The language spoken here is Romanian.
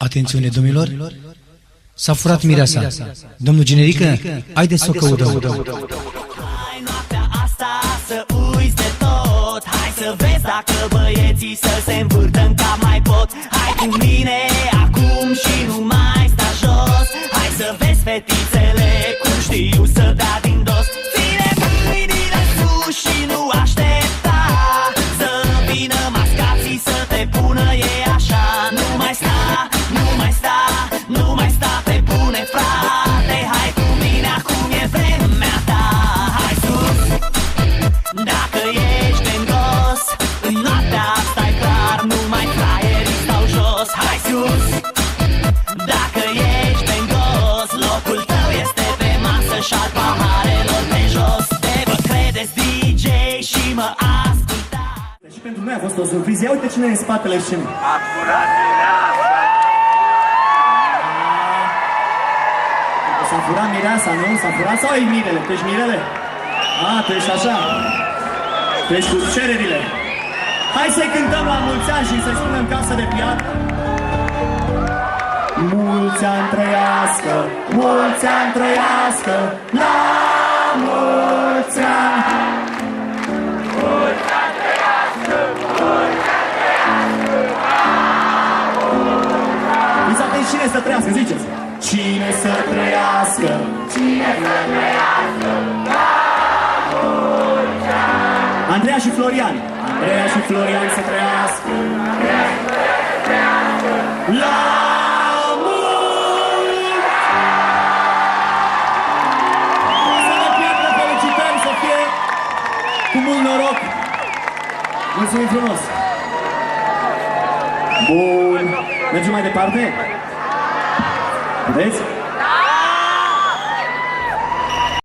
Atențiune, domnilor! S-a furat mireasa. Domnul Generică, haideți să o căutăm. Hai noaptea asta să uiți de tot. Hai să vezi dacă băieții să se învârtă în cap mai pot. Hai cu mine acum și nu mai sta jos. Hai să vezi fetițele cum știu să dea din dos. Ține mâinile sus și nu aștepta să vină mascații să te pună ei așa. Nu mai sta, nu mai sta, nu mai sta pe bune, frate. Hai cu mine, acum e vremea ta. Hai sus, dacă ești îngos, în noaptea asta e clar, numai fraierii stau jos. Hai sus, dacă ești îngos, locul tău este pe masă și al paharelor pe jos. Te vă credeți DJ și mă ascultați. Și pentru noi a fost o surpriză. Ia uite cine e în spatele scenei. A furat mireasa! S-a furat mireasa, nu? S-a furat sau e mirele? Tu ești mirele? Tu ești așa. Tu ești cu cererile. Hai să-i cântăm la mulți ani și să-i spunem casă de piatră. Mulți ani trăiască, mulți ani trăiască, la mulți ani. Mulți ani trăiască, mulți ani trăiască, la mulți ani! Fiți atenți, cine să trăiască, ziceți! Cine să trăiască, Cine să trăiască, la mulți ani! Andreea și Florian. Andreea și Florian să trăiască. Andreea și Florian să trăiască, La mulți ani! Să ne pierdă, felicitări, să fie cu mult noroc. Mulțumim frumos! Bun! Mergem mai departe? Vedeți?